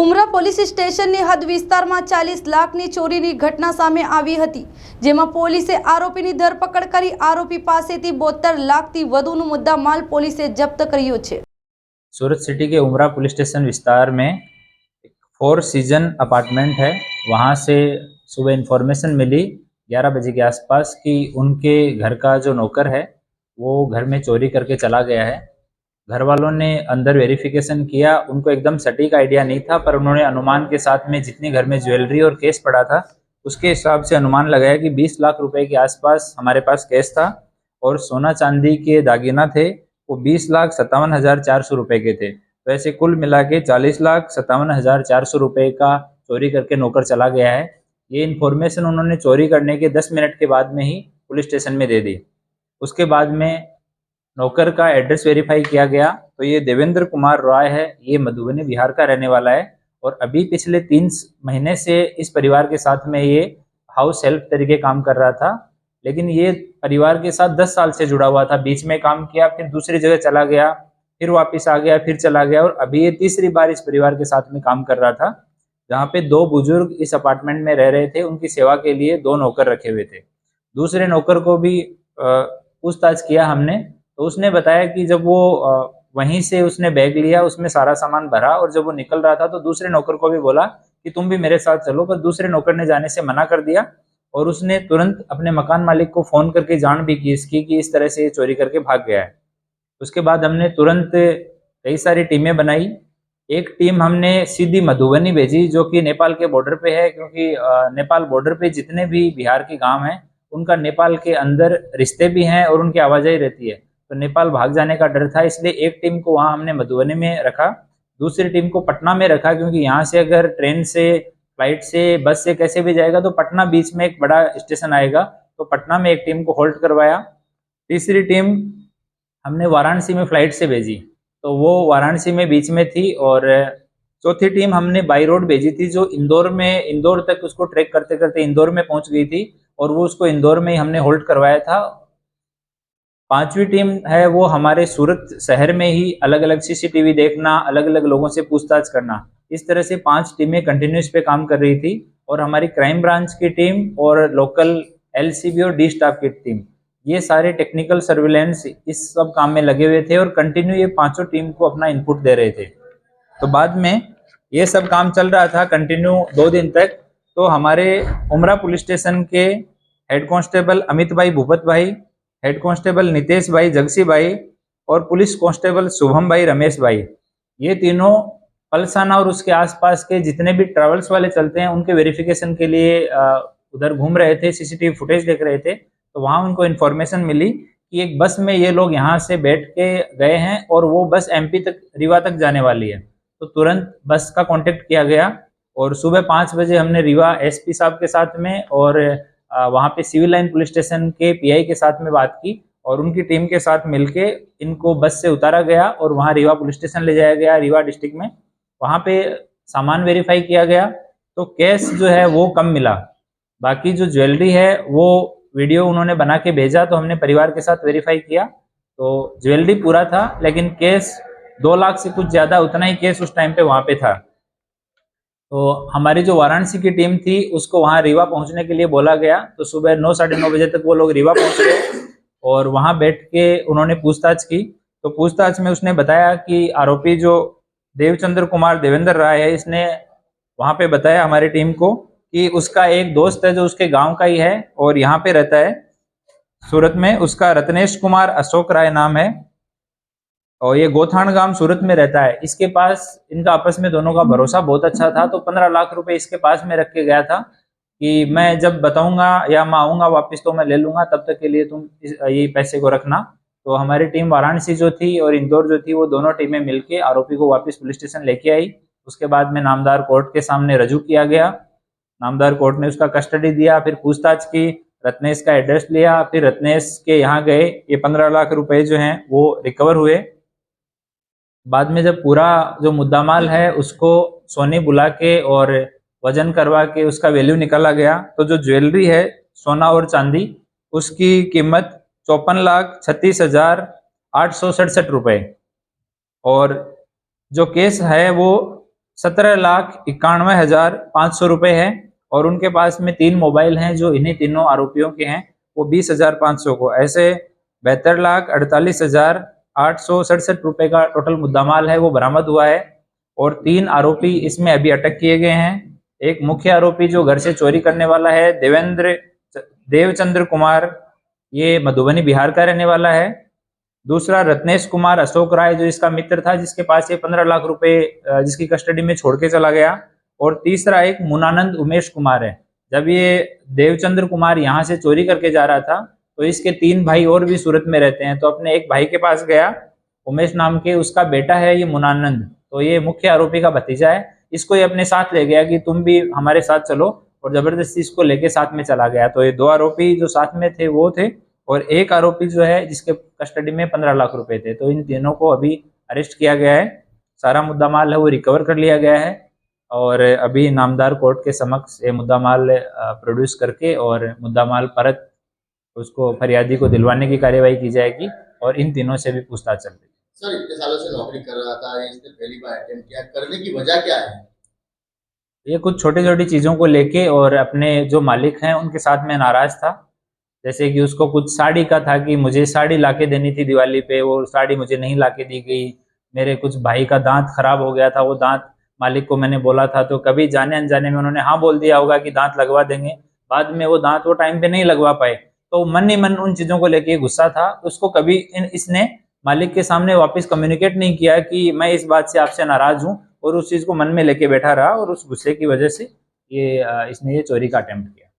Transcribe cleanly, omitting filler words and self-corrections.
ઉમરા police સ્ટેશનની હદ વિસ્તારમાં 40 લાખની ચોરીની ઘટના સામે આવી હતી, જેમાં પોલીસે આરોપીની ધરપકડ કરી આરોપી પાસેથી 72 લાખથી વધુનો મુદ્દામાલ પોલીસે જપ્ત કર્યો છે। सूरत सिटी के उमरा पुलिस स्टेशन विस्तार में एक 4 सीजन अपार्टमेंट है। वहाँ से सुबह इन्फॉर्मेशन मिली 11 बजे के आसपास कि उनके घर का जो नौकर है वो घर में चोरी करके चला गया है। घर वालों ने अंदर वेरिफिकेशन किया, उनको एकदम सटीक आइडिया नहीं था, पर उन्होंने अनुमान के साथ में जितनी घर में ज्वेलरी और कैश पड़ा था उसके हिसाब से अनुमान लगाया कि 20 लाख रुपए के आसपास हमारे पास कैश था और सोना चांदी के दागिना थे वो 20,57,400 रुपए के थे। तो ऐसे कुल मिला के 40,57,400 रुपए का चोरी करके नौकर चला गया है। ये इन्फॉर्मेशन उन्होंने चोरी करने के 10 मिनट के बाद में ही पुलिस स्टेशन में दे दी। उसके बाद में नौकर का एड्रेस वेरीफाई किया गया तो ये देवेंद्र कुमार रॉय है। ये मधुबनी बिहार का रहने वाला है और अभी पिछले 3 महीने से इस परिवार के साथ में ये हाउस हेल्प तरीके काम कर रहा था, लेकिन ये परिवार के साथ 10 साल से जुड़ा हुआ था। बीच में काम किया, फिर दूसरी जगह चला गया, फिर वापस आ गया, फिर चला गया और अभी ये तीसरी बार इस परिवार के साथ में काम कर रहा था, जहाँ पे 2 बुजुर्ग इस अपार्टमेंट में रह रहे थे। उनकी सेवा के लिए 2 नौकर रखे हुए थे। दूसरे नौकर को भी पूछताछ किया हमने, तो उसने बताया कि जब वो वहीं से उसने बैग लिया, उसमें सारा सामान भरा और जब वो निकल रहा था तो दूसरे नौकर को भी बोला कि तुम भी मेरे साथ चलो, पर दूसरे नौकर ने जाने से मना कर दिया और उसने तुरंत अपने मकान मालिक को फ़ोन करके जान भी की इसकी कि इस तरह से ये चोरी करके भाग गया है। उसके बाद हमने तुरंत कई सारी टीमें बनाई। एक टीम हमने सीधी मधुबनी भेजी जो कि नेपाल के बॉर्डर पे है, क्योंकि नेपाल बॉर्डर पे जितने भी बिहार के गांव हैं उनका नेपाल के अंदर रिश्ते भी हैं और उनकी आवाजाही रहती है, तो नेपाल भाग जाने का डर था। इसलिए एक टीम को वहाँ हमने मधुबनी में रखा, दूसरी टीम को पटना में रखा, क्योंकि यहाँ से अगर ट्रेन से, फ्लाइट से, बस से कैसे भी जाएगा तो पटना बीच में एक बड़ा स्टेशन आएगा, तो पटना में एक टीम को होल्ड करवाया। तीसरी टीम हमने वाराणसी में फ्लाइट से भेजी, तो वो वाराणसी में बीच में थी। और चौथी टीम हमने बाई रोड भेजी थी जो इंदौर तक उसको ट्रैक करते करते इंदौर में पहुंच गई थी और वो उसको इंदौर में ही हमने होल्ड करवाया था। 5वीं टीम है वो हमारे सूरत शहर में ही अलग अलग सीसीटीवी देखना, अलग अलग लोगों से पूछताछ करना, इस तरह से 5 टीमें कंटिन्यूस पे काम कर रही थी। और हमारी क्राइम ब्रांच की टीम और लोकल एलसीबी और डी स्टाफ की टीम, ये सारे टेक्निकल सर्विलेंस इस सब काम में लगे हुए थे और कंटिन्यू ये 5 टीम को अपना इनपुट दे रहे थे। तो बाद में ये सब काम चल रहा था कंटिन्यू 2 दिन तक। तो हमारे उमरा पुलिस स्टेशन के हेड कांस्टेबल अमित भाई, भूपत भाई, हेड कांस्टेबल नितेश भाई, जगसी भाई और पुलिस कांस्टेबल शुभम भाई, रमेश भाई, ये तीनों पलसाना और उसके आसपास के जितने भी ट्रैवल्स वाले चलते हैं उनके वेरिफिकेशन के लिए उधर घूम रहे थे, सीसीटीवी फुटेज देख रहे थे। तो वहाँ उनको इन्फॉर्मेशन मिली कि एक बस में ये लोग यहाँ से बैठ के गए हैं और वो बस एमपी तक, रीवा तक जाने वाली है। तो तुरंत बस का कांटेक्ट किया गया और सुबह 5 बजे हमने रीवा एसपी साहब के साथ में और वहाँ पे सिविल लाइन पुलिस स्टेशन के पीआई के साथ में बात की और उनकी टीम के साथ मिलके इनको बस से उतारा गया और वहाँ रीवा पुलिस स्टेशन ले जाया गया, रीवा डिस्ट्रिक्ट में। वहाँ पे सामान वेरीफाई किया गया तो कैश जो है वो कम मिला, बाकी जो ज्वेलरी है वो वीडियो उन्होंने बना के भेजा, तो हमने परिवार के साथ वेरीफाई किया तो ज्वेलरी पूरा था, लेकिन कैश 2 लाख से कुछ ज़्यादा, उतना ही कैश उस टाइम पे वहाँ पे था। तो हमारी जो वाराणसी की टीम थी उसको वहाँ रीवा पहुँचने के लिए बोला गया, तो सुबह 9, साढ़े 9 बजे तक वो लोग रीवा पहुँच गए और वहाँ बैठ के उन्होंने पूछताछ की। तो पूछताछ में उसने बताया कि आरोपी जो देवचंद्र कुमार देवेंद्र राय है, इसने वहाँ पे बताया हमारी टीम को कि उसका एक दोस्त है जो उसके गांव का ही है और यहाँ पे रहता है सूरत में, उसका रत्नेश कुमार अशोक राय नाम है और ये गोथान गांव सूरत में रहता है। इसके पास इनका आपस में दोनों का भरोसा बहुत अच्छा था, तो 15 लाख रुपए इसके पास में रख के गया था कि मैं जब बताऊंगा या मैं आऊँगा वापस तो मैं ले लूँगा, तब तक के लिए तुम ये पैसे को रखना। तो हमारी टीम वाराणसी जो थी और इंदौर जो थी वो दोनों टीमें मिलके आरोपी को वापस पुलिस स्टेशन लेके आई। उसके बाद में नामदार कोर्ट के सामने रजू किया गया, नामदार कोर्ट ने उसका कस्टडी दिया, फिर पूछताछ की, रत्नेश का एड्रेस लिया, फिर रत्नेश के यहाँ गए, ये 15 लाख रुपए जो हैं वो रिकवर हुए। बाद में जब पूरा जो मुद्दामाल है उसको सोनी बुला के और वजन करवा के उसका वैल्यू निकाला गया, तो जो ज्वेलरी है सोना और चांदी उसकी कीमत 54,36,867 रुपये और जो केस है वो 17,91,500 रुपये है और उनके पास में 3 मोबाइल हैं जो इन्हीं तीनों आरोपियों के हैं, वो 20,500 को, ऐसे 72,48,867 रुपये का टोटल मुद्दामाल है वो बरामद हुआ है। और 3 आरोपी इसमें अभी अटक किए गए हैं। एक मुख्य आरोपी जो घर से चोरी करने वाला है देवचंद्र कुमार, ये मधुबनी बिहार का रहने वाला है। दूसरा रत्नेश कुमार अशोक राय जो इसका मित्र था, जिसके पास ये 15 लाख रुपए जिसकी कस्टडी में छोड़ के चला गया। और तीसरा एक मुनानंद उमेश कुमार है। जब ये देवचंद्र कुमार यहाँ से चोरी करके जा रहा था तो इसके 3 भाई और भी सूरत में रहते हैं, तो अपने एक भाई के पास गया, उमेश नाम के, उसका बेटा है ये मुनानंद, तो ये मुख्य आरोपी का भतीजा है। इसको ये अपने साथ ले गया कि तुम भी हमारे साथ चलो, और जबरदस्ती इसको लेके साथ में चला गया। तो ये 2 आरोपी जो साथ में थे वो थे, और एक आरोपी जो है जिसके कस्टडी में 15 लाख रुपए थे। तो इन तीनों को अभी अरेस्ट किया गया है। सारा मुद्दा माल है वो रिकवर कर लिया गया है और अभी नामदार कोर्ट के समक्ष ये मुद्दा माल प्रोड्यूस करके और मुद्दा माल परत उसको फरियादी को दिलवाने की कार्यवाही की जाएगी और इन तीनों से भी पूछताछ चल रही है। सर, इतने सालों से नौकरी कर रहा था, इसने पहली बार अटेम्प्ट किया, करने की वजह क्या है? ये कुछ छोटी छोटी चीज़ों को लेके और अपने जो मालिक हैं उनके साथ में नाराज था। जैसे कि उसको कुछ साड़ी का था कि मुझे साड़ी लाके देनी थी दिवाली पे, वो साड़ी मुझे नहीं लाके दी गई। मेरे कुछ भाई का दांत खराब हो गया था, वो दांत मालिक को मैंने बोला था, तो कभी जाने अनजाने में उन्होंने हाँ बोल दिया होगा कि दांत लगवा देंगे, बाद में वो दांत वो टाइम पे नहीं लगवा पाए, तो मन ही मन उन चीज़ों को लेके गुस्सा था। उसको कभी इसने मालिक के सामने वापस कम्युनिकेट नहीं किया कि मैं इस बात से आपसे नाराज हूँ, और उस चीज़ को मन में लेके बैठा रहा और उस गुस्से की वजह से ये इसने ये चोरी का अटेम्प्ट किया।